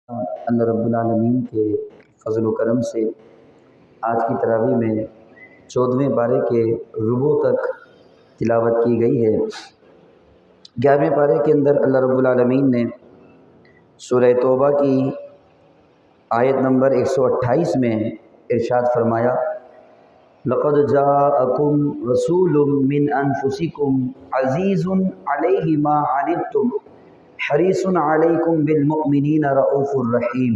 اللہ رب العالمین کے فضل و کرم سے آج کی تراویح میں 14ویں پارے کے ربوع تک تلاوت کی گئی ہے۔ 11ویں پارے کے اندر اللہ رب العالمین نے سورہ توبہ کی آیت نمبر 128 میں ارشاد فرمایا، لَقَدْ جَاءَكُمْ رَسُولٌ مِّنْ أَنفُسِكُمْ عَزِيزٌ عَلَيْهِ مَا عَنِتُّمْ حریص علیکم بالمؤمنین رؤوف الرحیم۔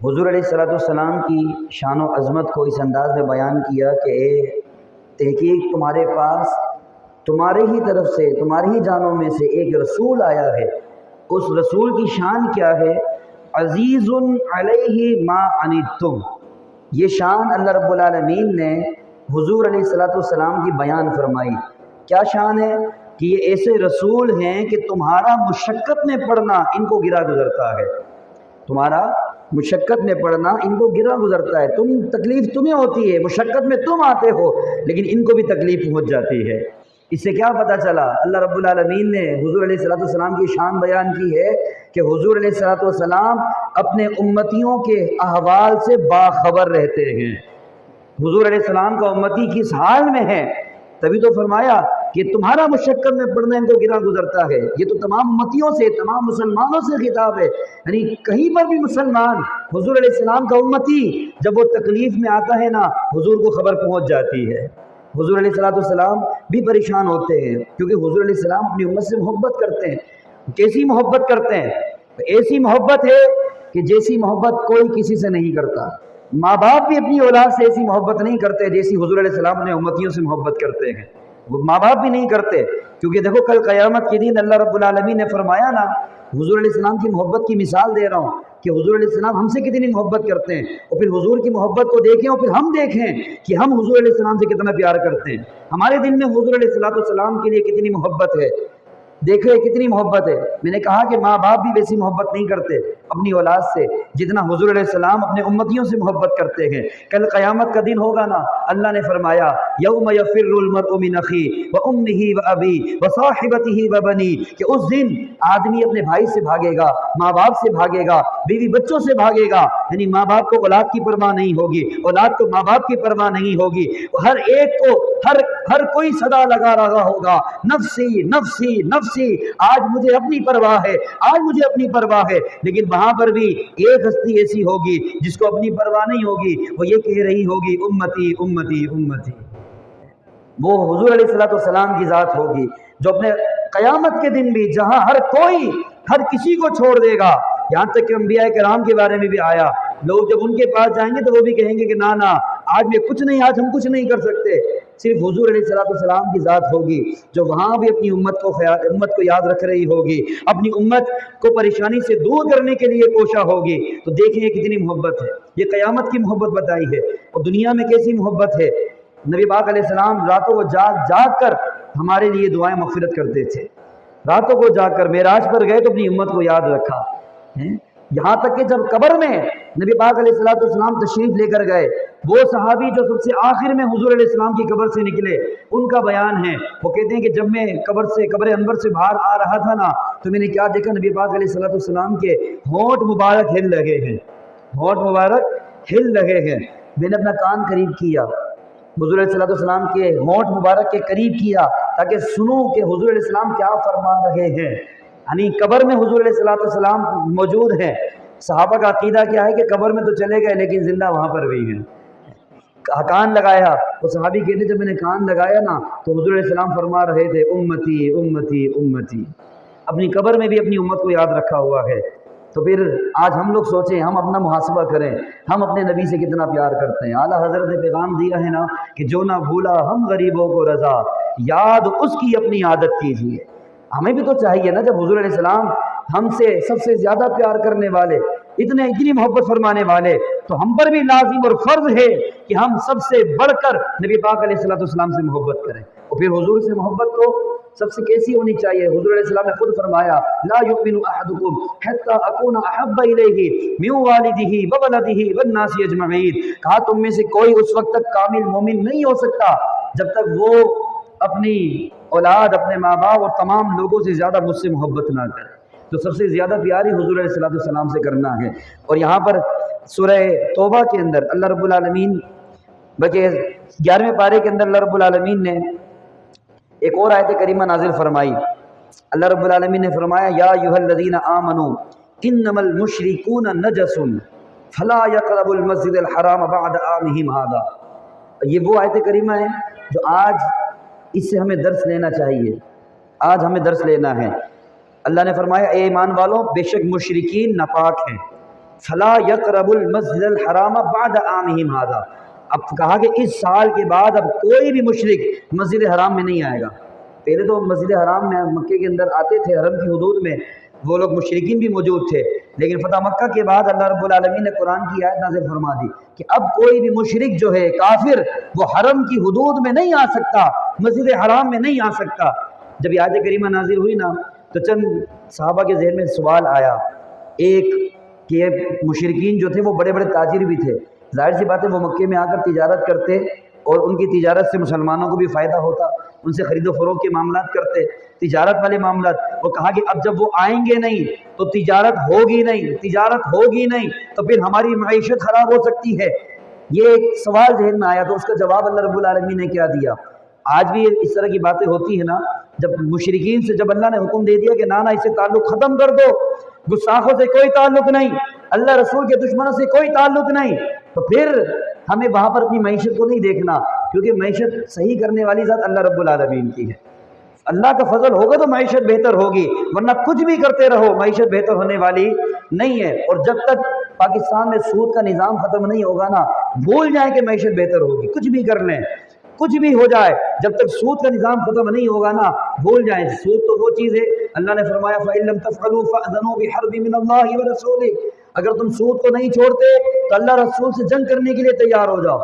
حضور علیہ السلام کی شان و عظمت کو اس انداز میں بیان کیا کہ تحقیق تمہارے پاس تمہارے ہی طرف سے تمہاری ہی جانوں میں سے ایک رسول آیا ہے۔ اس رسول کی شان کیا ہے؟ عزیز علیہ ما عنتم۔ یہ شان اللہ رب العالمین نے حضور علیہ السلام کی بیان فرمائی۔ کیا شان ہے؟ کہ یہ ایسے رسول ہیں کہ تمہارا مشقت میں پڑنا ان کو گرا گزرتا ہے، تمہارا مشقت میں پڑنا ان کو گرا گزرتا ہے۔ تکلیف تمہیں ہوتی ہے، مشقت میں تم آتے ہو، لیکن ان کو بھی تکلیف پہنچ جاتی ہے۔ اس سے کیا پتہ چلا؟ اللہ رب العالمین نے حضور علیہ السلام کی شان بیان کی ہے کہ حضور علیہ السلام اپنے امتیوں کے احوال سے باخبر رہتے ہیں۔ حضور علیہ السلام کا امتی کس حال میں ہے، تبھی تو فرمایا کہ تمہارا مشقت میں پڑنا ان کو گرا گزرتا ہے۔ یہ تو تمام امتیوں سے، تمام مسلمانوں سے خطاب ہے، یعنی کہیں پر بھی مسلمان حضور علیہ السلام کا امتی جب وہ تکلیف میں آتا ہے نا، حضور کو خبر پہنچ جاتی ہے۔ حضور علیہ السلام بھی پریشان ہوتے ہیں کیونکہ حضور علیہ السلام اپنی امت سے محبت کرتے ہیں۔ کیسی محبت کرتے ہیں؟ ایسی محبت ہے کہ جیسی محبت کوئی کسی سے نہیں کرتا۔ ماں باپ بھی اپنی اولاد سے ایسی محبت نہیں کرتے جیسی حضور علیہ السلام نے امتیوں سے محبت کرتے ہیں۔ وہ ماں باپ بھی نہیں کرتے، کیونکہ دیکھو کل قیامت کے دن اللہ رب العالمین نے فرمایا نا، حضور علیہ السلام کی محبت کی مثال دے رہا ہوں کہ حضور علیہ السلام ہم سے کتنی محبت کرتے ہیں، اور پھر حضور کی محبت کو دیکھیں اور پھر ہم دیکھیں کہ ہم حضور علیہ السلام سے کتنا پیار کرتے ہیں۔ ہمارے دل میں حضور علیہ السلام کے لیے کتنی محبت ہے، دیکھیں کتنی محبت ہے۔ میں نے کہا کہ ماں باپ بھی ویسی محبت نہیں کرتے اپنی اولاد سے جتنا حضور علیہ السلام اپنے امتیوں سے محبت کرتے ہیں۔ کل قیامت کا دن ہوگا نا، اللہ نے فرمایا یوم یفر المرء من اخیہ وامہ وابیہ وصاحبتہ وبنیہ، کہ اس دن آدمی اپنے بھائی سے بھاگے گا، ماں باپ سے بھاگے گا، بیوی بچوں سے بھاگے گا، یعنی ماں باپ کو اولاد کی پرواہ نہیں ہوگی، اولاد کو ماں باپ کی پرواہ نہیں ہوگی۔ ہر ایک کو ہر کوئی صدا لگا رہا ہوگا، نفسی نفسی نفسی، آج مجھے اپنی پرواہ ہے، آج مجھے اپنی پرواہ ہے۔ لیکن وہاں پر بھی ایک ہستی ایسی ہوگی جس کو اپنی پرواہ نہیں ہوگی، وہ یہ کہہ رہی ہوگی امتی امتی امتی۔ وہ حضور علیہ السلام کی ذات ہوگی جو اپنے قیامت کے دن بھی جہاں ہر کوئی ہر کسی کو چھوڑ دے گا، یہاں تک کہ انبیاء کرام کے بارے میں بھی آیا، لوگ جب ان کے پاس جائیں گے تو وہ بھی کہیں گے کہ نا آج میں کچھ نہیں، آج ہم کچھ نہیں کر سکتے۔ صرف حضور علیہ السلام کی ذات ہوگی جو وہاں بھی اپنی امت کو یاد رکھ رہی ہوگی، اپنی امت کو پریشانی سے دور کرنے کے لیے کوشاں ہوگی۔ تو دیکھیں یہ کتنی محبت ہے، یہ قیامت کی محبت بتائی ہے، اور دنیا میں کیسی محبت ہے۔ نبی پاک علیہ السلام راتوں کو جاگ کر ہمارے لیے دعائیں مغفرت کرتے تھے، راتوں کو جاگ کر معراج پر گئے تو اپنی امت کو یاد رکھا، یہاں تک کہ جب قبر میں نبی پاک علیہ السلام تشریف لے کر گئے، وہ صحابی جو سب سے آخر میں حضور علیہ السلام کی قبر سے نکلے، ان کا بیان ہے، وہ کہتے ہیں کہ جب میں قبر انور سے باہر آ رہا تھا نا، تو میں نے کیا دیکھا، نبی پاک علیہ السلام کے ہونٹ مبارک ہل لگے ہیں، ہونٹ مبارک ہل لگے ہیں۔ میں نے اپنا کان قریب کیا، حضور علیہ السلام کے ہونٹ مبارک کے قریب کیا تاکہ سنوں کہ حضور علیہ السلام کیا فرما رہے ہیں۔ یعنی قبر میں حضور علیہ السلام موجود ہیں۔ صحابہ کا عقیدہ کیا ہے کہ قبر میں تو چلے گئے لیکن زندہ وہاں پر بھی ہیں۔ کان لگایا تو صحابی کہتے جب میں نے کان لگایا نا تو حضور علیہ السلام فرما رہے تھے امتی امتی امتی۔ اپنی قبر میں بھی اپنی امت کو یاد رکھا ہوا ہے۔ تو پھر آج ہم لوگ سوچیں، ہم اپنا محاسبہ کریں، ہم اپنے نبی سے کتنا پیار کرتے ہیں۔ اعلیٰ حضرت نے پیغام دیا ہے نا کہ جو نہ بھولا ہم غریبوں کو رضا، یاد اس کی اپنی عادت کیجیے۔ ہمیں بھی تو چاہیے نا، جب حضور علیہ السلام ہم سے سب سے زیادہ پیار کرنے والے، اتنی محبت فرمانے والے، تو ہم پر بھی لازم اور فرض ہے کہ ہم سب سے بڑھ کر نبی پاک علیہ السلام سے محبت کریں۔ اور پھر حضور سے محبت تو سب سے کیسی ہونی چاہیے؟ حضور علیہ السلام نے خود فرمایا لا یؤمن احدکم حتی اکون احب الیہ من والدہ وولدہ والناس اجمعین، کہا تم میں سے کوئی اس وقت تک کامل مومن نہیں ہو سکتا جب تک وہ اپنی اولاد، اپنے ماں باپ اور تمام لوگوں سے زیادہ مجھ سے محبت نہ کرے۔ تو سب سے زیادہ پیاری حضور علیہ السلام سے کرنا ہے۔ اور یہاں پر سورہ توبہ کے اندر اللہ رب العالمین بلکہ 11ویں پارے کے اندر اللہ رب العالمین نے ایک اور آیت کریمہ نازل فرمائی۔ اللہ رب العالمین نے فرمایا یا ایھا الذین آمنوا انما المشرکون نجس فلا یقربوا المسجد الحرام بعد عامہم ھذا۔ یہ وہ آیت کریمہ ہے جو آج اس سے ہمیں درس لینا چاہیے، آج ہمیں درس لینا ہے۔ اللہ نے فرمایا اے ایمان والوں بے شک مشرکین ناپاک ہیں، فلا یقربوا المسجد الحرام بعد عامہم ھذا۔ اب کہا کہ اس سال کے بعد اب کوئی بھی مشرک مسجد حرام میں نہیں آئے گا۔ پہلے تو مسجد حرام میں مکے کے اندر آتے تھے، حرم کی حدود میں وہ لوگ مشرکین بھی موجود تھے، لیکن فتح مکہ کے بعد اللہ رب العالمین نے قرآن کی آیت نازل فرما دی کہ اب کوئی بھی مشرک جو ہے کافر وہ حرم کی حدود میں نہیں آ سکتا، مسجد حرام میں نہیں آ سکتا۔ جب یہ آیت کریمہ نازل ہوئی نا تو چند صحابہ کے ذہن میں سوال آیا، ایک کہ مشرکین جو تھے وہ بڑے بڑے تاجر بھی تھے، ظاہر سی بات ہے وہ مکے میں آ کر تجارت کرتے اور ان کی تجارت سے مسلمانوں کو بھی فائدہ ہوتا، ان سے خرید و فروخت کے معاملات کرتے، تجارت والے معاملات۔ وہ کہا کہ اب جب وہ آئیں گے نہیں تو تجارت ہوگی نہیں تو پھر ہماری معیشت خراب ہو سکتی ہے۔ یہ ایک سوال ذہن میں آیا تو اس کا جواب اللہ رب العالمین نے کیا دیا۔ آج بھی اس طرح کی باتیں ہوتی ہیں نا، جب مشرکین سے جب اللہ نے حکم دے دیا کہ نانا اس سے تعلق ختم کر دو، گستاخوں سے کوئی تعلق نہیں، اللہ رسول کے دشمنوں سے کوئی تعلق نہیں، تو پھر ہمیں وہاں پر اپنی معیشت کو نہیں دیکھنا، کیونکہ معیشت صحیح کرنے والی ذات اللہ رب العالمین کی ہے۔ اللہ کا فضل ہوگا تو معیشت بہتر ہوگی، ورنہ کچھ بھی کرتے رہو معیشت بہتر ہونے والی نہیں ہے۔ اور جب تک پاکستان میں سود کا نظام ختم نہیں ہوگا نا، بھول جائیں کہ معیشت بہتر ہوگی، کچھ بھی کر لیں، کچھ بھی ہو جائے، جب تک سود کا نظام ختم نہیں ہوگا نا بھول جائیں۔ سود تو وہ چیز ہے، اللہ نے فرمایا فَإِن لَّمْ تَفْعَلُوا فَأْذَنُوا بِحَرْبٍ مِّنَ اللَّهِ وَرَسُولِهِ۔ اگر تم سود کو نہیں چھوڑتے تو اللہ رسول سے جنگ کرنے کے لیے تیار ہو جاؤ۔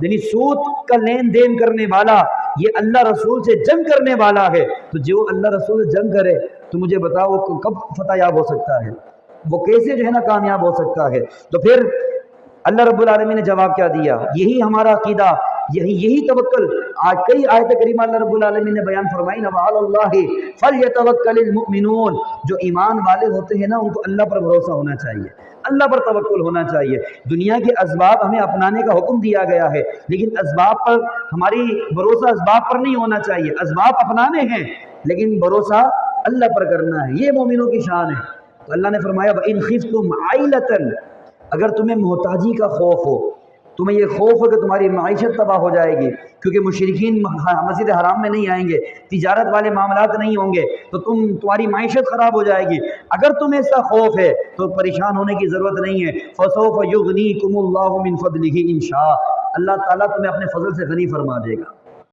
یعنی سود کا لین دین کرنے والا یہ اللہ رسول سے جنگ کرنے والا ہے، تو جو اللہ رسول سے جنگ کرے تو مجھے بتاؤ وہ کب فتح یاب ہو سکتا ہے، وہ کیسے جو ہے نا کامیاب ہو سکتا ہے۔ تو پھر اللہ رب العالمین نے جواب کیا دیا، یہی ہمارا عقیدہ، یہی توکل۔ آج کئی آیت کریمہ اللہ رب العالمین نے بیان فرمائی، وعلی اللہ فلیتوکل المؤمنون۔ جو ایمان والے ہوتے ہیں نا ان کو اللہ پر بھروسہ ہونا چاہیے، اللہ پر توکل ہونا چاہیے۔ دنیا کے اسباب ہمیں اپنانے کا حکم دیا گیا ہے، لیکن اسباب پر ہماری بھروسہ اسباب پر نہیں ہونا چاہیے۔ اسباب اپنانے ہیں لیکن بھروسہ اللہ پر کرنا ہے، یہ مومنوں کی شان ہے۔ تو اللہ نے فرمایا وَإِنْ خِفْتُمْ عَائِلَةً، اگر تمہیں محتاجی کا خوف ہو، تمہیں یہ خوف ہو کہ تمہاری معیشت تباہ ہو جائے گی کیونکہ مشرکین مسجد حرام میں نہیں آئیں گے، تجارت والے معاملات نہیں ہوں گے، تو تمہاری معیشت خراب ہو جائے گی، اگر تمہیں ایسا خوف ہے تو پریشان ہونے کی ضرورت نہیں ہے۔ فَسَوْفَ يُغْنِيكُمُ اللَّهُ مِنْ فَضْلِهِ إِنْ شَاءَ، اللہ تعالیٰ تمہیں اپنے فضل سے غنی فرما دے گا۔